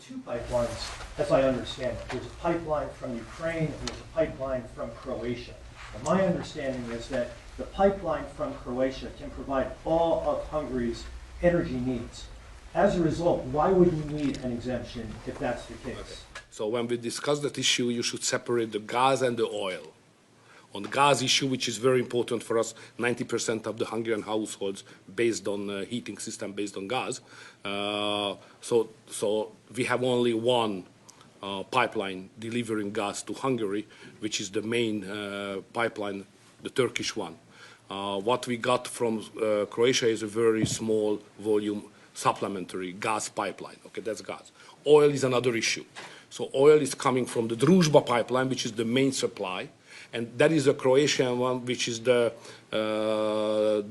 two pipelines, as I understand it. There's a pipeline from Ukraine and there's a pipeline from Croatia. And my understanding is that the pipeline from Croatia can provide all of Hungary's energy needs. As a result, why would we need an exemption if that's the case? Okay. So when we discuss that issue, you should separate the gas and the oil. On the gas issue, which is very important for us, 90% of the Hungarian households based on heating system based on gas. So we have only one pipeline delivering gas to Hungary, which is the main pipeline, the Turkish one. What we got from Croatia is a very small volume supplementary gas pipeline. Okay, that's gas. Oil is another issue. So oil is coming from the Druzhba pipeline, which is the main supply. And that is a Croatian one, which is the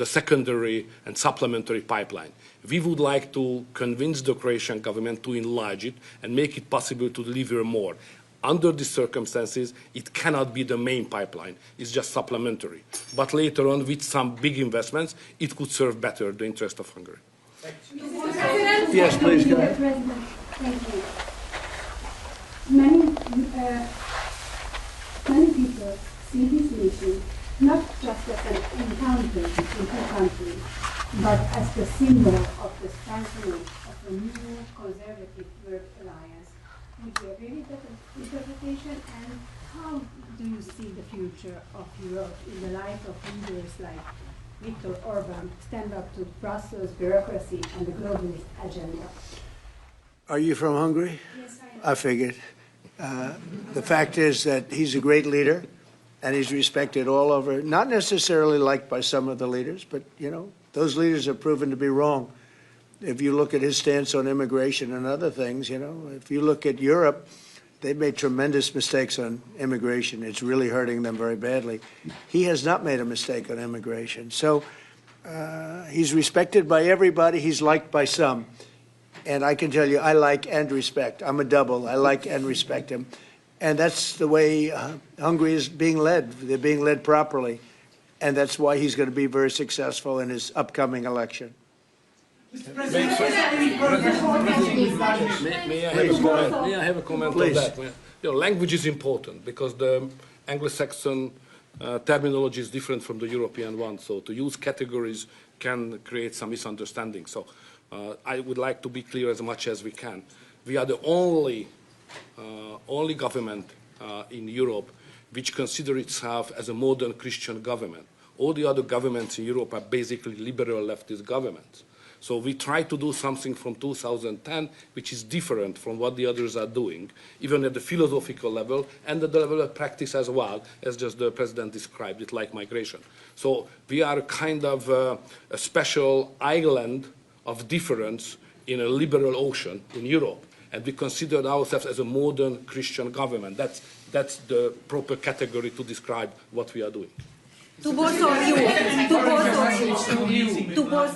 secondary and supplementary pipeline. We would like to convince the Croatian government to enlarge it and make it possible to deliver more. Under these circumstances, it cannot be the main pipeline. It's just supplementary. But later on, with some big investments, it could serve better the interest of Hungary. Yes, please, go ahead. President, thank you. Many people see this mission not just as an encounter between two countries, but as the symbol of the strengthening of a new conservative world alliance. Would you agree with that interpretation? And how do you see the future of Europe in the light of leaders like Viktor Orban stand up to Brussels bureaucracy and the globalist agenda? Are you from Hungary? Yes, I am. I figured. The fact is that he's a great leader, and he's respected all over, not necessarily liked by some of the leaders, but, you know, those leaders have proven to be wrong. If you look at his stance on immigration and other things, you know, if you look at Europe, they've made tremendous mistakes on immigration. It's really hurting them very badly. He has not made a mistake on immigration. So he's respected by everybody. He's liked by some. And I can tell you, I like and respect. I'm a double. I like and respect him. And that's the way Hungary is being led. They're being led properly. And that's why he's going to be very successful in his upcoming election. May I have a comment on that? You know, language is important because the Anglo-Saxon terminology is different from the European one. So to use categories can create some misunderstanding. So I would like to be clear as much as we can. We are the only government in Europe which considers itself as a modern Christian government. All the other governments in Europe are basically liberal leftist governments. So we try to do something from 2010 which is different from what the others are doing, even at the philosophical level and at the level of practice as well, as just the President described it, like migration. So we are kind of a special island of difference in a liberal ocean in Europe. And we consider ourselves as a modern Christian government. That's the proper category to describe what we are doing. To both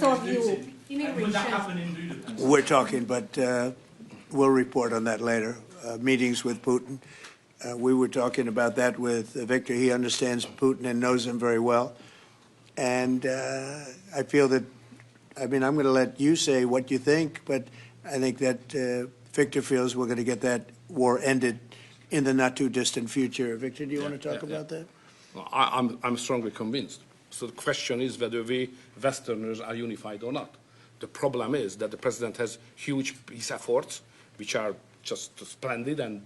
of you. We're talking, but we'll report on that later. Meetings with Putin. We were talking about that with Viktor. He understands Putin and knows him very well. And I feel that, I mean, I'm going to let you say what you think, but I think that Viktor feels we're going to get that war ended in the not-too-distant future. Viktor, do you want to talk about that? I'm strongly convinced. So the question is whether we Westerners are unified or not. The problem is that the President has huge peace efforts, which are just splendid and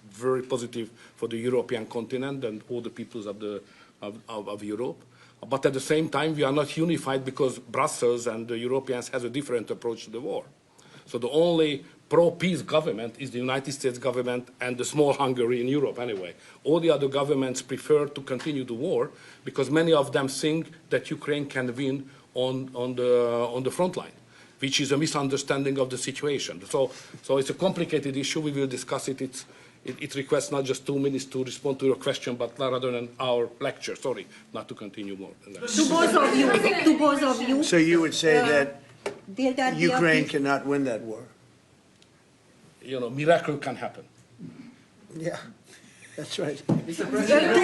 very positive for the European continent and all the peoples of Europe. But at the same time, we are not unified because Brussels and the Europeans have a different approach to the war. So the only pro-peace government is the United States government and the small Hungary in Europe anyway. All the other governments prefer to continue the war because many of them think that Ukraine can win on the front line, which is a misunderstanding of the situation. So it's a complicated issue. We will discuss it. It requests not just 2 minutes to respond to your question, but rather than our lecture. Sorry, not to continue more. To both of you. So you would say that Ukraine cannot win that war? You know, miracle can happen. Yeah, that's right. Mr. President, will there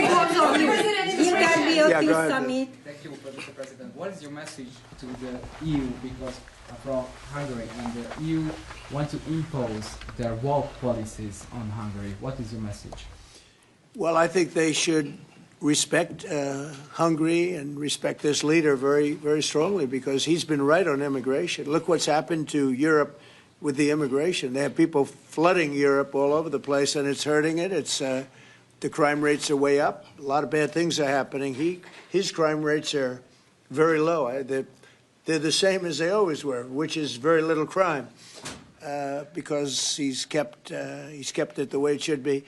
be a peace summit? Thank you, Mr. President. What is your message to the EU? Because from Hungary, and the EU want to impose their woke policies on Hungary. What is your message? Well, I think they should respect Hungary and respect this leader very, very strongly, because he's been right on immigration. Look what's happened to Europe with the immigration. They have people flooding Europe all over the place, and it's hurting it. It's the crime rates are way up. A lot of bad things are happening. His crime rates are very low. They're the same as they always were, which is very little crime, because he's kept it the way it should be.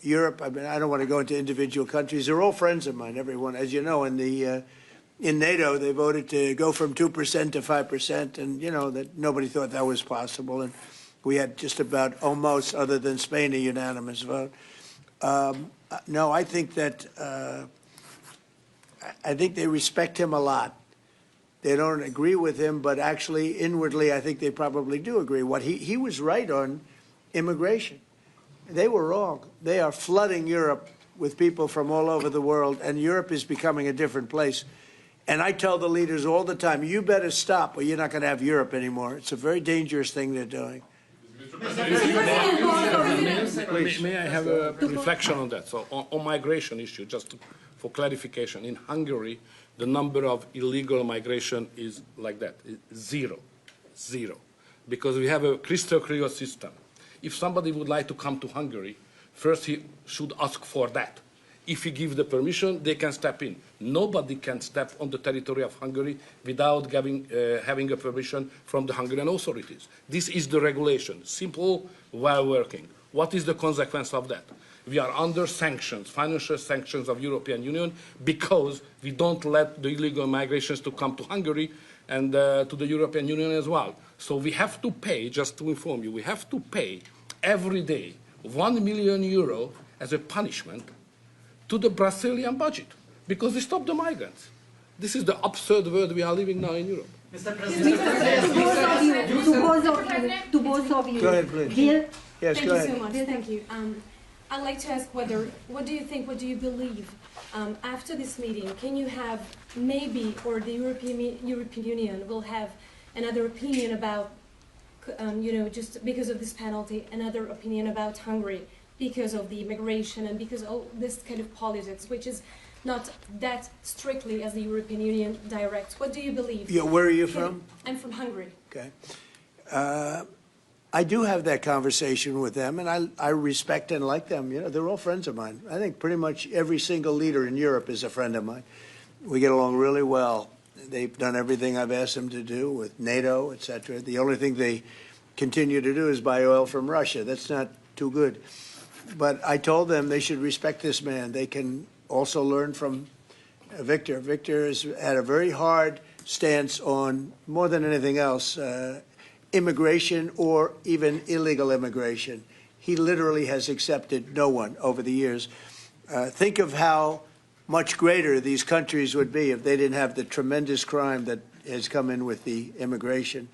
Europe, I mean, I don't want to go into individual countries. They're all friends of mine, everyone. As you know, in NATO, they voted to go from 2% to 5%, and, you know, that nobody thought that was possible. And we had just about almost, other than Spain, a unanimous vote. No, I think that I think they respect him a lot. They don't agree with him, but actually, inwardly, I think they probably do agree. What he was right on immigration. They were wrong. They are flooding Europe with people from all over the world, and Europe is becoming a different place. And I tell the leaders all the time, you better stop or you're not going to have Europe anymore. It's a very dangerous thing they're doing. May I have a reflection on that? So on migration issue, just for clarification, in Hungary, the number of illegal migration is like that, zero, because we have a crystal clear system. If somebody would like to come to Hungary, first he should ask for that. If he gives the permission, they can step in. Nobody can step on the territory of Hungary without having a permission from the Hungarian authorities. This is the regulation, simple, well working. What is the consequence of that? We are under sanctions, financial sanctions of European Union, because we don't let the illegal migrations to come to Hungary and to the European Union as well. So we have to pay, just to inform you, we have to pay every day 1 million euro as a punishment to the Brazilian budget, because we stopped the migrants. This is the absurd world we are living now in Europe. Mr. President, to both of you. Go ahead, please. Bill? Yes, Thank go you ahead. so much. Thank you. I'd like to ask what do you think, what do you believe after this meeting? Can you have maybe, or the European Union will have another opinion about, you know, just because of this penalty, another opinion about Hungary because of the immigration and because of this kind of politics, which is not that strictly as the European Union directs. What do you believe? Yeah, where are you from? I'm from Hungary. Okay. I do have that conversation with them, and I respect and like them. You know, they're all friends of mine. I think pretty much every single leader in Europe is a friend of mine. We get along really well. They've done everything I've asked them to do with NATO, etc. The only thing they continue to do is buy oil from Russia. That's not too good. But I told them they should respect this man. They can also learn from Viktor. Viktor has had a very hard stance on, more than anything else, immigration or even illegal immigration. He literally has accepted no one over the years. Think of how much greater these countries would be if they didn't have the tremendous crime that has come in with the immigration.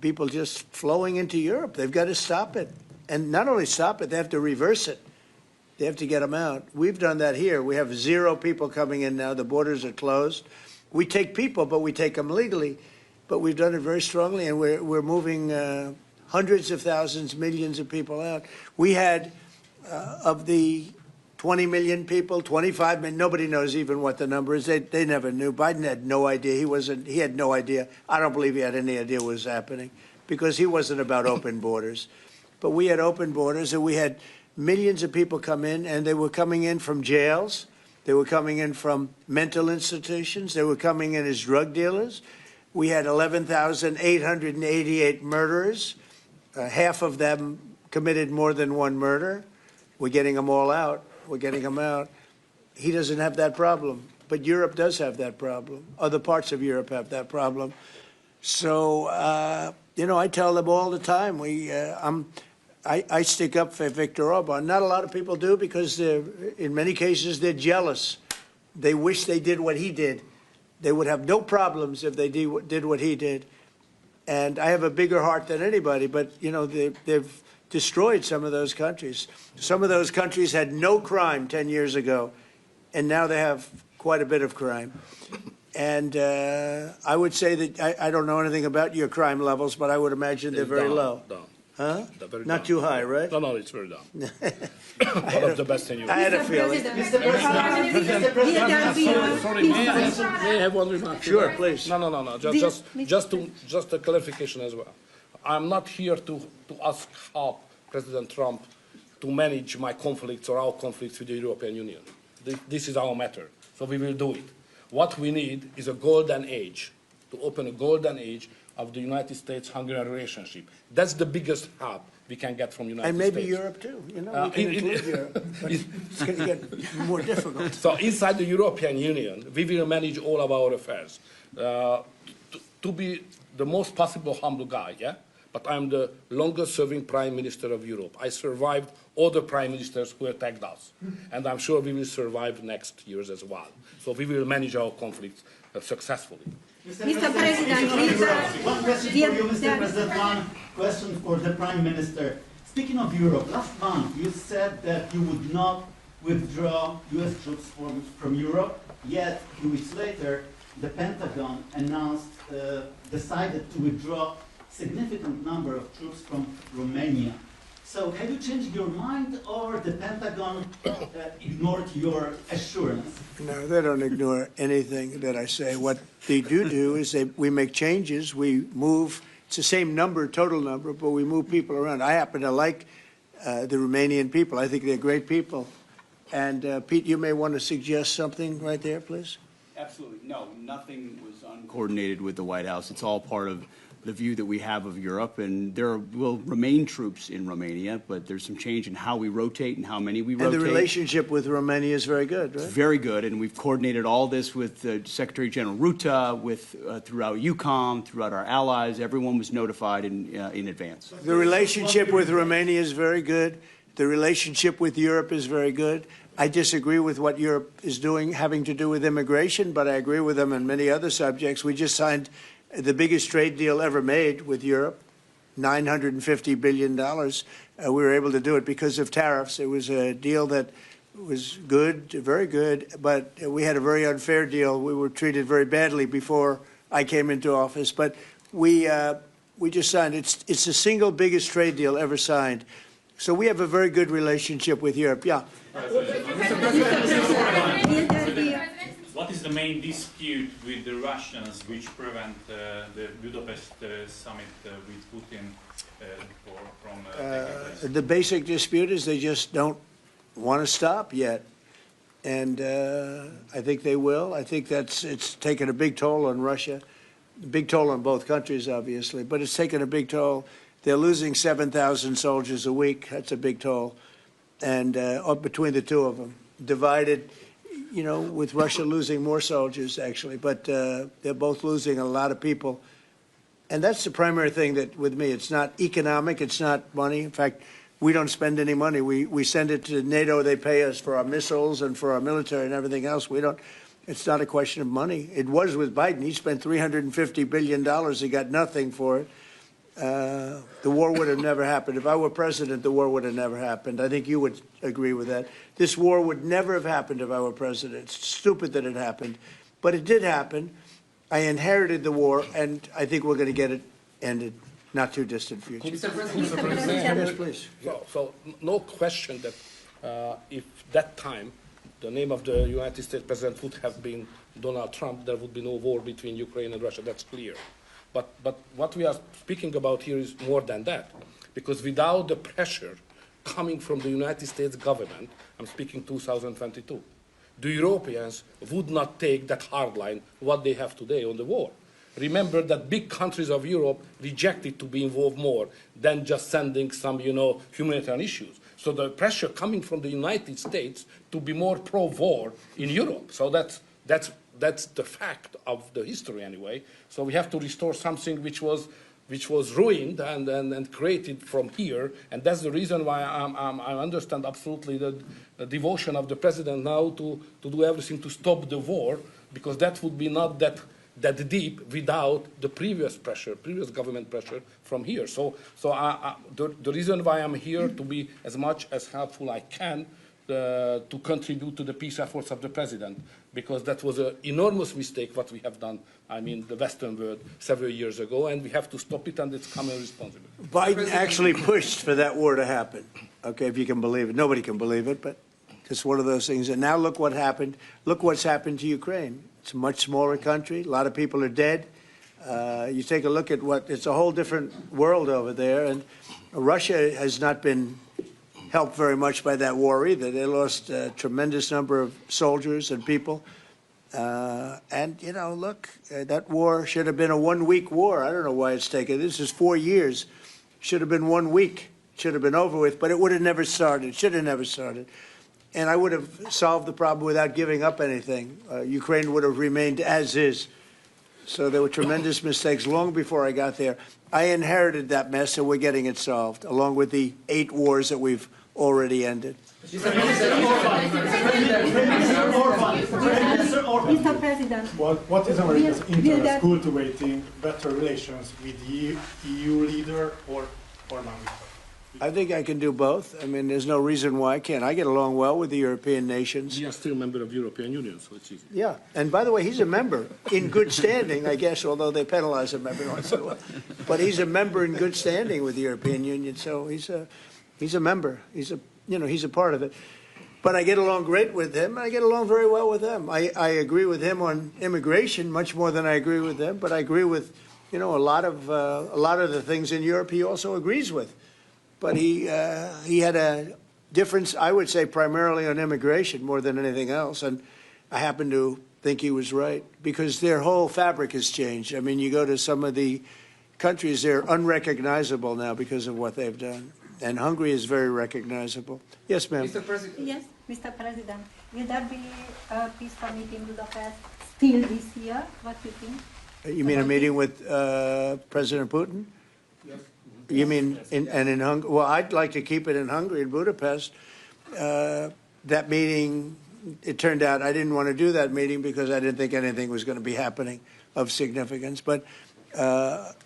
People just flowing into Europe. They've got to stop it. And not only stop it, they have to reverse it. They have to get them out. We've done that here. We have 0 people coming in now. The borders are closed. We take people, but we take them legally. But we've done it very strongly, and we're moving hundreds of thousands, millions of people out. We had, of the 20 million people, 25 million, nobody knows even what the number is. They never knew. Biden had no idea. He had no idea. I don't believe he had any idea what was happening, because he wasn't about open borders. But we had open borders, and we had millions of people come in, and they were coming in from jails. They were coming in from mental institutions. They were coming in as drug dealers. We had 11,888 murderers. Half of them committed more than one murder. We're getting them all out. We're getting them out. He doesn't have that problem, but Europe does have that problem. Other parts of Europe have that problem. So, you know, I tell them all the time, I stick up for Viktor Orban. Not a lot of people do, because in many cases they're jealous. They wish they did what he did. They would have no problems if they did what he did. And I have a bigger heart than anybody, but, you know, they've destroyed some of those countries. Some of those countries had no crime 10 years ago, and now they have quite a bit of crime. And I would say that I don't know anything about your crime levels, but I would imagine they're very low. Down. Huh? They're very Not down. too high, right? No, it's very down. One of the best in Europe. I had a feeling. Sorry, may I have one remark? Sure, please. No. Just a clarification as well. I'm not here to ask help President Trump to manage my conflicts or our conflicts with the European Union. This is our matter, so we will do it. What we need is a golden age, to open a golden age of the United States-Hungarian relationship. That's the biggest help we can get from the United States. And maybe Europe too. You know, we can include Europe. But it's going to get more difficult. So inside the European Union, we will manage all of our affairs. To be the most possible humble guy, yeah? But I'm the longest-serving Prime Minister of Europe. I survived all the Prime Ministers who attacked us. And I'm sure we will survive next years as well. So we will manage our conflicts successfully. Mr. President, one question for you, Mr. President, one question for the Prime Minister. Speaking of Europe, last month you said that you would not withdraw US troops from Europe, yet 2 weeks later the Pentagon announced, decided to withdraw significant number of troops from Romania. So have you changed your mind, or the Pentagon ignored your assurance? No, they don't ignore anything that I say. What they do is we make changes. We move. It's the same number, total number, but we move people around. I happen to like the Romanian people. I think they're great people. And Pete, you may want to suggest something right there, please. Absolutely. No, nothing was uncoordinated with the White House. It's all part of the view that we have of Europe, and there will remain troops in Romania, but there's some change in how we rotate and how many we rotate. And the relationship with Romania is very good, right? It's very good, and we've coordinated all this with Secretary General Ruta, with throughout EUCOM, throughout our allies. Everyone was notified in advance. The relationship with Romania is very good. The relationship with Europe is very good. I disagree with what Europe is doing having to do with immigration, but I agree with them on many other subjects. We just signed the biggest trade deal ever made with Europe, $950 billion. We were able to do it because of tariffs. It was a deal that was good, very good, but we had a very unfair deal. We were treated very badly before I came into office, but we just signed. It's the single biggest trade deal ever signed. So we have a very good relationship with Europe. Yeah. What is the main dispute with the Russians which prevent the Budapest summit with Putin from taking place? The basic dispute is they just don't want to stop yet. And I think they will. I think it's taken a big toll on Russia, a big toll on both countries, obviously, but it's taken a big toll. They're losing 7,000 soldiers a week. That's a big toll. And between the two of them, divided, you know, with Russia losing more soldiers, actually. But they're both losing a lot of people. And that's the primary thing that, with me, it's not economic, it's not money. In fact, we don't spend any money. We send it to NATO. They pay us for our missiles and for our military and everything else. We don't. It's not a question of money. It was with Biden. He spent $350 billion. He got nothing for it. The war would have never happened. If I were president, the war would have never happened. I think you would agree with that. This war would never have happened if I were president. It's stupid that it happened. But it did happen. I inherited the war, and I think we're going to get it ended. Not too distant future. Yes, please. So no question that if that time the name of the United States president would have been Donald Trump, there would be no war between Ukraine and Russia. That's clear. But what we are speaking about here is more than that, because without the pressure coming from the United States government, I'm speaking 2022, the Europeans would not take that hard line what they have today on the war. Remember that big countries of Europe rejected to be involved more than just sending some, humanitarian issues. So the pressure coming from the United States to be more pro-war in Europe. So that's the fact of the history anyway. So we have to restore something which was ruined and created from here, and that's the reason why I understand absolutely the devotion of the president now to do everything to stop the war, because that would be not that deep without the previous government pressure from here. So the reason why I'm here to be as much as helpful I can to contribute to the peace efforts of the president, because that was an enormous mistake what we have done, I mean, the Western world several years ago, and we have to stop it, and it's common responsibility. Biden actually pushed for that war to happen. Okay, if you can believe it. Nobody can believe it, but it's one of those things. And now look what happened. Look what's happened to Ukraine. It's a much smaller country. A lot of people are dead. You take a look at it's a whole different world over there. And Russia has not been helped very much by that war either. They lost a tremendous number of soldiers and people. And, you know, look, that war should have been a one-week war. I don't know why it's taken. This is 4 years. Should have been 1 week. Should have been over with, but it would have never started. Should have never started. And I would have solved the problem without giving up anything. Ukraine would have remained as is. So there were tremendous mistakes long before I got there. I inherited that mess, and we're getting it solved, along with the 8 wars that we've already ended. Mr. President, what is America's interest cultivating better relations with the EU leader or non-Viktor? I think I can do both. I mean, there's no reason why I can't. I get along well with the European nations. We are still a member of the European Union, so it's easy. Yeah, and by the way, he's a member in good standing, I guess, although they penalize him every once in a while. But he's a member in good standing with the European Union, so he's a member. He's a part of it. But I get along great with him, and I get along very well with them. I agree with him on immigration much more than I agree with them, but I agree with, a lot of the things in Europe he also agrees with. But he had a difference, I would say, primarily on immigration more than anything else. And I happen to think he was right, because their whole fabric has changed. I mean, you go to some of the countries, they're unrecognizable now because of what they've done. And Hungary is very recognizable. Yes, ma'am. Mr. President. yes, Mr. President, will there be a peaceful meeting in Budapest still this year? What do you think? You mean a meeting with President Putin? Yes. You mean in Hungary? Well, I'd like to keep it in Hungary, in Budapest. That meeting, it turned out I didn't want to do that meeting because I didn't think anything was going to be happening of significance. But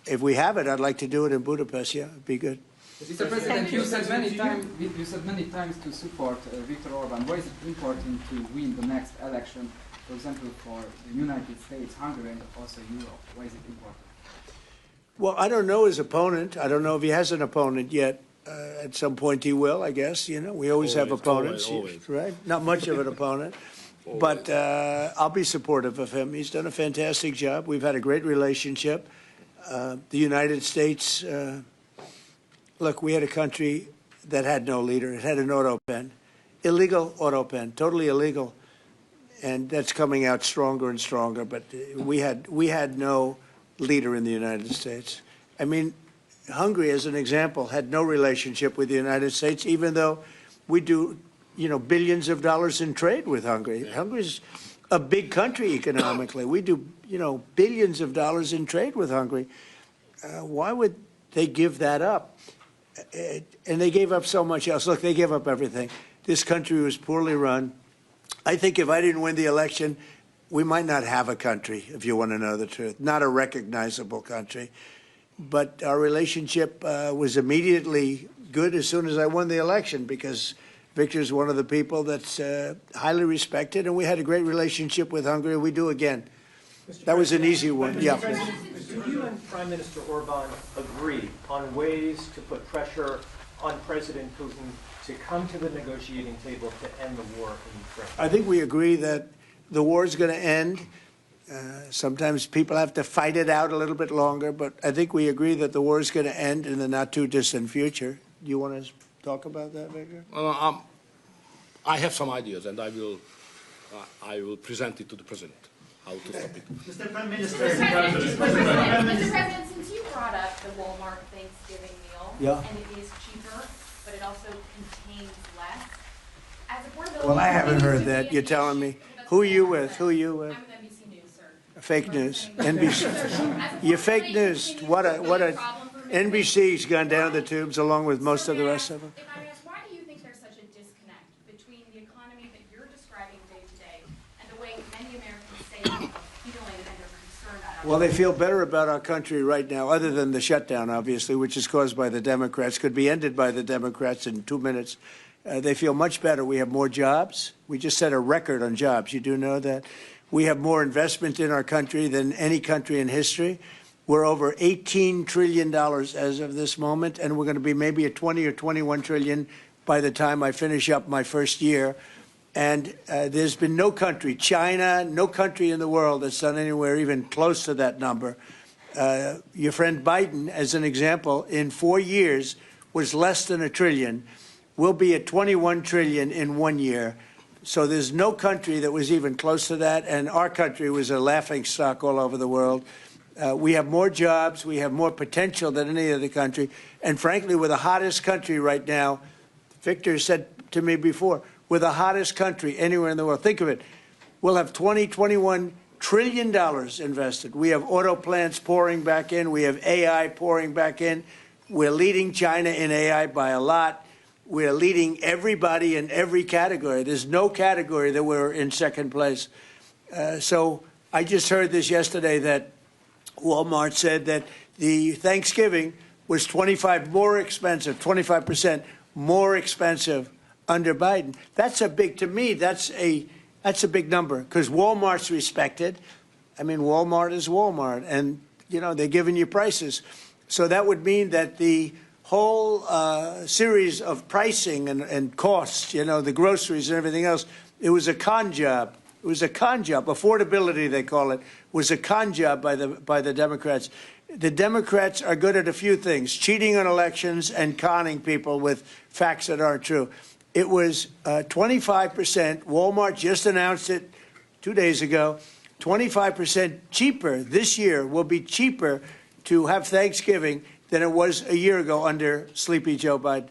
if we have it, I'd like to do it in Budapest. Yeah, it'd be good. Mr. President, you said many times to support Viktor Orban. Why is it important to win the next election, for example, for the United States, Hungary, and also Europe? Why is it important? Well, I don't know his opponent. I don't know if he has an opponent yet. At some point he will, I guess. We always have opponents, always. right? Not much of an opponent. But I'll be supportive of him. He's done a fantastic job. We've had a great relationship. The United States, look, we had a country that had no leader. It had an auto pen, illegal auto pen, totally illegal. And that's coming out stronger and stronger. But we had no leader in the United States. I mean, Hungary, as an example, had no relationship with the United States, even though we do, billions of dollars in trade with Hungary. Hungary's a big country economically. We do, billions of dollars in trade with Hungary. Why would they give that up? And they gave up so much else. Look, they gave up everything. This country was poorly run. I think if I didn't win the election, we might not have a country, if you want to know the truth, not a recognizable country. But our relationship was immediately good as soon as I won the election, because Viktor's one of the people that's highly respected, and we had a great relationship with Hungary. We do again. That was an easy one. Yeah. Do you and Prime Minister Orban agree on ways to put pressure on President Putin to come to the negotiating table to end the war in Ukraine? I think we agree that the war is going to end. Sometimes people have to fight it out a little bit longer, but I think we agree that the war is going to end in the not-too-distant future. Do you want to talk about that, Viktor? I have some ideas, and I will present it to the President, how to stop it. Mr. Prime Minister. Mr. President, since you brought up the Walmart Thanksgiving meal, and it is cheaper, but it also contains less, as affordability... Well, I haven't heard that. You're telling me. Who are you with? Who are you with? I'm with NBC News, sir. Fake news. NBC. You're fake news. What a NBC's gone down the tubes along with most of the rest of them. If I ask, why do you think there's such a disconnect between the economy that you're describing day to day and the way many Americans say are feeling and are concerned about Well, they feel better about our country right now, other than the shutdown, obviously, which is caused by the Democrats, could be ended by the Democrats in 2 minutes. They feel much better. We have more jobs. We just set a record on jobs. You do know that. We have more investment in our country than any country in history. We're over $18 trillion as of this moment, and we're going to be maybe at 20 or 21 trillion by the time I finish up my first year. And there's been no country, China, no country in the world that's done anywhere even close to that number. Your friend Biden, as an example, in 4 years was less than $1 trillion. We'll be at 21 trillion in 1 year. So there's no country that was even close to that, and our country was a laughingstock all over the world. We have more jobs, we have more potential than any other country, and frankly, we're the hottest country right now. Victor said to me before, we're the hottest country anywhere in the world. Think of it. We'll have $21 trillion invested. We have auto plants pouring back in. We have AI pouring back in. We're leading China in AI by a lot. We're leading everybody in every category. There's no category that we're in second place. So I just heard this yesterday that Walmart said that the Thanksgiving was 25% more expensive under Biden. That's a big, to me, that's a big number, because Walmart's respected. I mean, Walmart is Walmart, and, you know, they're giving you prices. So that would mean that the whole series of pricing and costs, you know, the groceries and everything else, it was a con job. It was a con job. Affordability, they call it, was a con job by the Democrats. The Democrats are good at a few things: cheating on elections and conning people with facts that aren't true. It was 25%. Walmart just announced it 2 days ago. 25% cheaper this year, will be cheaper to have Thanksgiving than it was a year ago under Sleepy Joe Biden.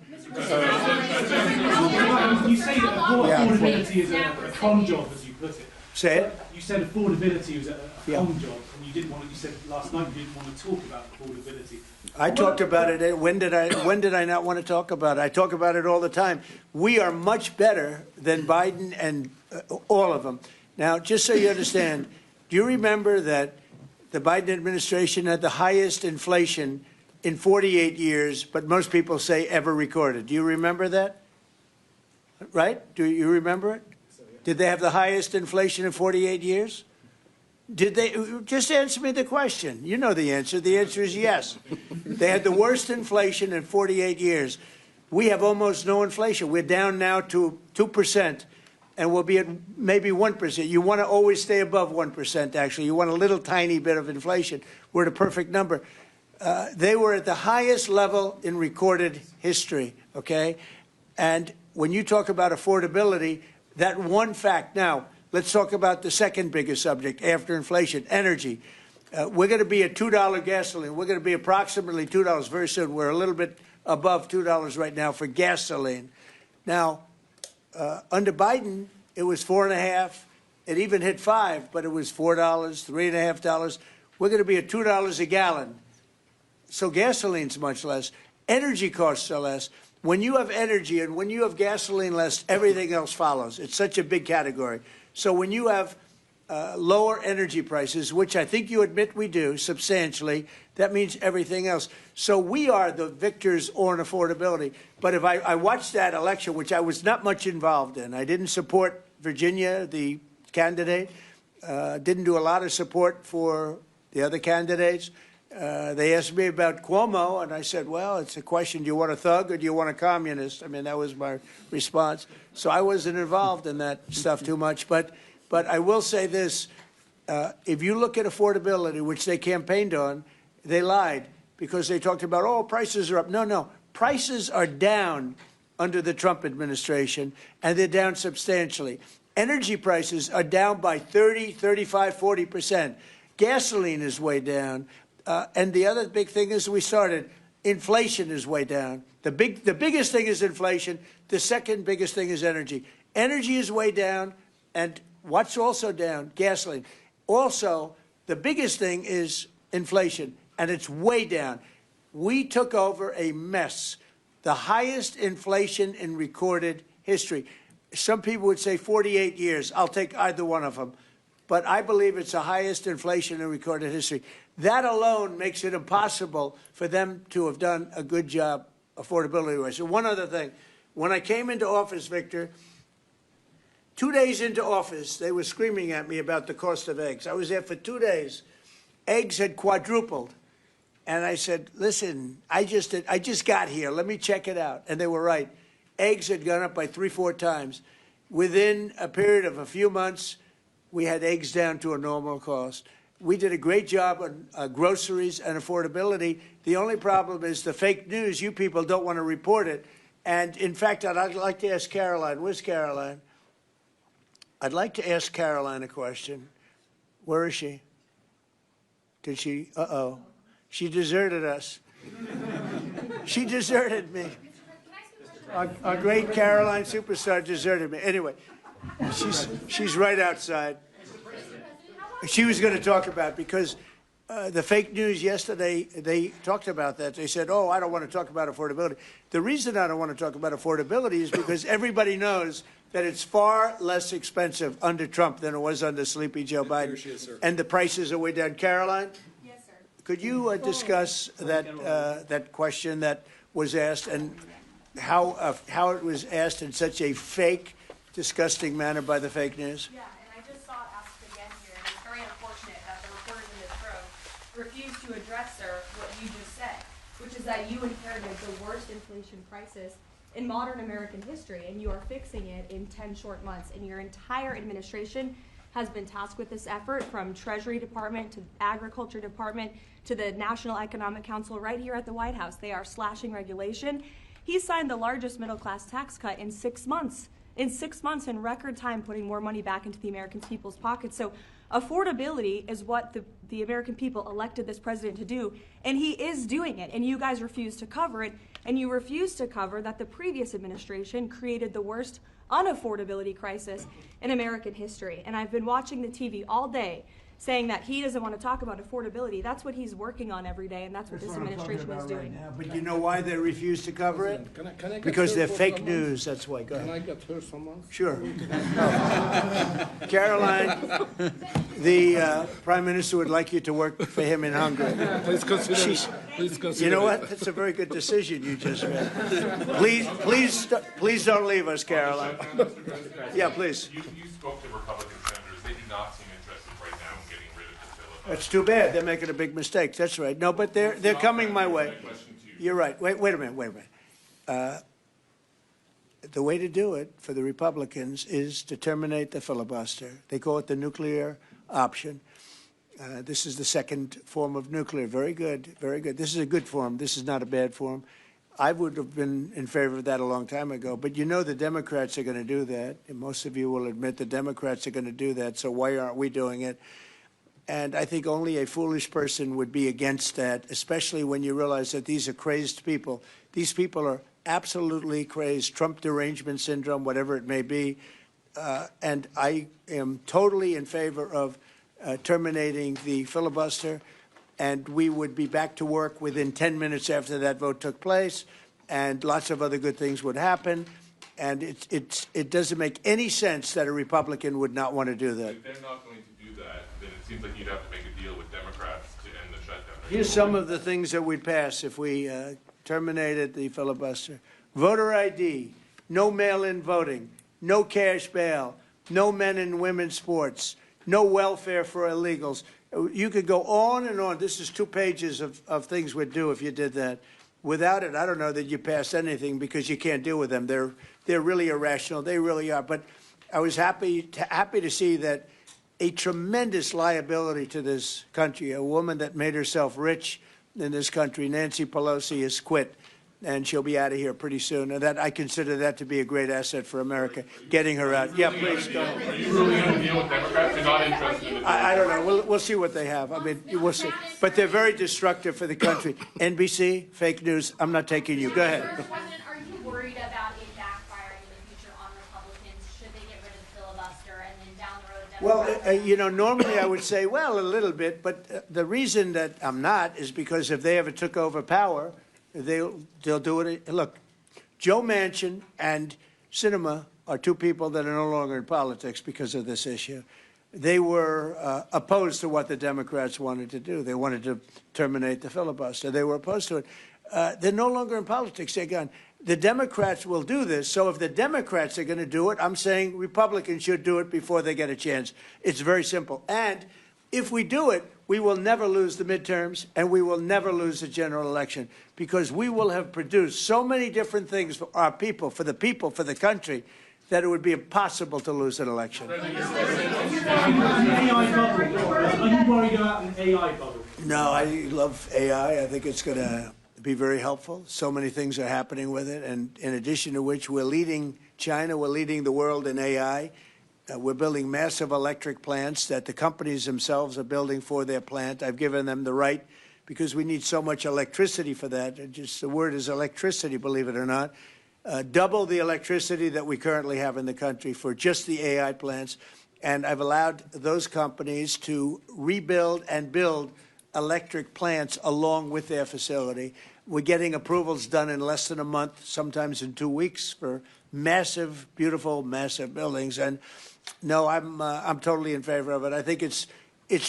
You say that affordability is a con job, as you put it. Say it. You said affordability was a con job, and you didn't want. You said last night you didn't want to talk about affordability. I talked about it. When did I not want to talk about it? I talk about it all the time. We are much better than Biden and all of them. Now, just so you understand, do you remember that the Biden administration had the highest inflation in 48 years, but most people say ever recorded? Do you remember that? Right? Do you remember it? Did they have the highest inflation in 48 years? Did they? Just answer me the question. You know the answer. The answer is yes. They had the worst inflation in 48 years. We have almost no inflation. We're down now to 2%, and we'll be at maybe 1%. You want to always stay above 1%, actually. You want a little tiny bit of inflation. We're at a perfect number. They were at the highest level in recorded history, okay? And when you talk about affordability, that one fact. Now, let's talk about the second biggest subject after inflation, energy. We're going to be at $2 gasoline. We're going to be approximately $2 very soon. We're a little bit above $2 right now for gasoline. Now, under Biden, it was $4.50. It even hit $5, but it was $4, $3.50. We're going to be at $2 a gallon. So gasoline's much less. Energy costs are less. When you have energy and when you have gasoline less, everything else follows. It's such a big category. So when you have lower energy prices, which I think you admit we do substantially, that means everything else. So we are the victors on affordability. But if I watched that election, which I was not much involved in, I didn't support Virginia, the candidate, didn't do a lot of support for the other candidates. They asked me about Cuomo, and I said, well, it's a question, do you want a thug or do you want a communist? I mean, that was my response. So I wasn't involved in that stuff too much. But I will say this. If you look at affordability, which they campaigned on, they lied because they talked about, oh, prices are up. No. Prices are down under the Trump administration, and they're down substantially. Energy prices are down by 30, 35, 40%. Gasoline is way down. And the other big thing is inflation is way down. The biggest thing is inflation. The second biggest thing is energy. Energy is way down, and what's also down? Gasoline. Also, the biggest thing is inflation, and it's way down. We took over a mess, the highest inflation in recorded history. Some people would say 48 years. I'll take either one of them. but I believe it's the highest inflation in recorded history. That alone makes it impossible for them to have done a good job affordability-wise. So one other thing. When I came into office, Victor, 2 days into office, they were screaming at me about the cost of eggs. I was there for 2 days. Eggs had quadrupled. And I said, listen, I just got here. Let me check it out. And they were right. Eggs had gone up by 3-4 times. Within a period of a few months, we had eggs down to a normal cost. We did a great job on groceries and affordability. The only problem is the fake news. You people don't want to report it. And, in fact, I'd like to ask Caroline. Where's Caroline? I'd like to ask Caroline a question. Where is she? Did she? Uh-oh. She deserted us. She deserted me. Our great Caroline superstar deserted me. Anyway, she's right outside. She was going to talk about, because the fake news yesterday, they talked about that. They said, oh, I don't want to talk about affordability. The reason I don't want to talk about affordability is because everybody knows that it's far less expensive under Trump than it was under Sleepy Joe Biden. And the prices are way down. Caroline? Yes, sir. Could you discuss that question that was asked, and how it was asked in such a fake, disgusting manner by the fake news? Yeah, and I just saw it asked again here, and it's very unfortunate that the reporters in this room refused to address, sir, what you just said, which is that you inherited the worst inflation crisis in modern American history, and you are fixing it in 10 short months. And your entire administration has been tasked with this effort, from Treasury Department to Agriculture Department to the National Economic Council right here at the White House. They are slashing regulation. He signed the largest middle-class tax cut in 6 months. In 6 months, in record time, putting more money back into the American people's pockets. So affordability is what the American people elected this president to do, and he is doing it, and you guys refuse to cover it, and you refuse to cover that the previous administration created the worst unaffordability crisis in American history. And I've been watching the TV all day saying that he doesn't want to talk about affordability. That's what he's working on every day, and that's what this administration is doing. Right now. But you know why they refuse to cover it? Can I because they're fake news. That's why. Go ahead. Can I get her someone? Sure. Caroline, the Prime Minister would like you to work for him in Hungary. Please consider. You know what? That's a very good decision you just made. Please don't leave us, Caroline. Yeah, please. You spoke to Republican senators. They do not seem interested right now in getting rid of the filibuster. That's too bad. They're making a big mistake. That's right. No, but they're coming my way. You're right. Wait a minute. The way to do it for the Republicans is to terminate the filibuster. They call it the nuclear option. This is the second form of nuclear. Very good, very good. This is a good form. This is not a bad form. I would have been in favor of that a long time ago. But you know the Democrats are going to do that. And most of you will admit the Democrats are going to do that. So why aren't we doing it? And I think only a foolish person would be against that, especially when you realize that these are crazed people. These people are absolutely crazed, Trump derangement syndrome, whatever it may be. And I am totally in favor of terminating the filibuster, and we would be back to work within 10 minutes after that vote took place, and lots of other good things would happen. And it doesn't make any sense that a Republican would not want to do that. If they're not going to do that, then it seems like you'd have to make a deal with Democrats to end the shutdown. Here's some of the things that we'd pass if we terminated the filibuster. Voter ID, no mail-in voting, no cash bail, no men and women's sports, no welfare for illegals. You could go on and on. This is 2 pages of things we'd do if you did that. Without it, I don't know that you pass anything, because you can't deal with them. They're really irrational. They really are. But I was happy to see that a tremendous liability to this country, a woman that made herself rich in this country, Nancy Pelosi, has quit, and she'll be out of here pretty soon. And that, I consider that to be a great asset for America, getting her out. Yeah, please go ahead. Are you really going to deal with Democrats? You're not interested in it? I don't know. We'll see what they have. I mean, we'll see. But they're very destructive for the country. NBC, fake news. I'm not taking you. Go ahead. Mr. President, are you worried about it backfiring in the future on Republicans? Should they get rid of the filibuster and then down the road Democrats? Well, you know, normally I would say, well, a little bit. But the reason that I'm not is because if they ever took over power, they'll do it. Look, Joe Manchin and Sinema are 2 people that are no longer in politics because of this issue. they were opposed to what the Democrats wanted to do. They wanted to terminate the filibuster. They were opposed to it. They're no longer in politics. They're gone. The Democrats will do this. So if the Democrats are going to do it, I'm saying Republicans should do it before they get a chance. It's very simple. And if we do it, we will never lose the midterms and we will never lose the general election because we will have produced so many different things for our people, for the country, that it would be impossible to lose an election. Are you worried about an AI bubble? No, I love AI. I think it's going to be very helpful. So many things are happening with it. And in addition to which, we're leading China, we're leading the world in AI. We're building massive electric plants that the companies themselves are building for their plant. I've given them the right because we need so much electricity for that. Just the word is electricity, believe it or not. Double the electricity that we currently have in the country for just the AI plants. And I've allowed those companies to rebuild and build electric plants along with their facility. We're getting approvals done in less than a month, sometimes in 2 weeks, for massive, beautiful, massive buildings. And no, I'm totally in favor of it. I think it's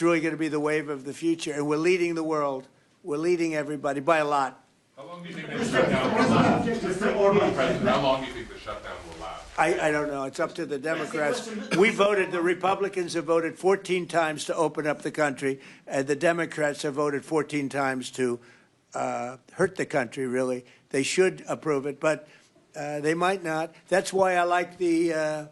really going to be the wave of the future, and we're leading the world. We're leading everybody by a lot. How long do you think the shutdown will last? Mr. Orban, President, how long do you think the shutdown will last? I don't know. It's up to the Democrats. We voted, the Republicans have voted 14 times to open up the country, and the Democrats have voted 14 times to hurt the country, really. They should approve it, but they might not. That's why I like the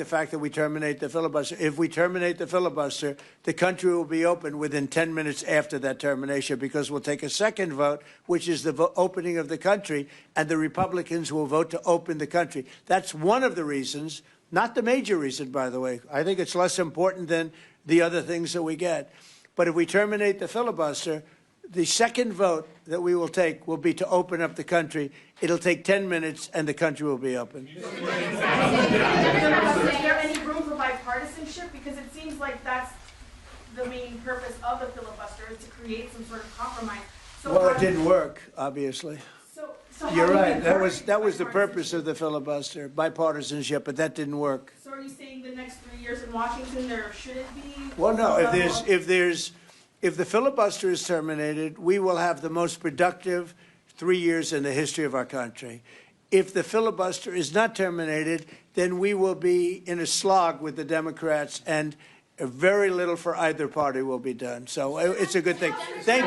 fact that we terminate the filibuster. If we terminate the filibuster, the country will be open within 10 minutes after that termination because we'll take a second vote, which is the opening of the country, and the Republicans will vote to open the country. That's one of the reasons, not the major reason, by the way. I think it's less important than the other things that we get. But if we terminate the filibuster, the second vote that we will take will be to open up the country. It'll take 10 minutes, and the country will be open. Is there any room for bipartisanship? Because it seems like that's the main purpose of the filibuster, is to create some sort of compromise. So Well, it didn't work, obviously. So how You're do you right. encourage That was the purpose of the filibuster, bipartisanship, but that didn't work. So are you saying the next 3 years in Washington there shouldn't be? Well, no. If the filibuster is terminated, we will have the most productive 3 years in the history of our country. If the filibuster is not terminated, then we will be in a slog with the Democrats, and very little for either party will be done. So it's a good thing. Thank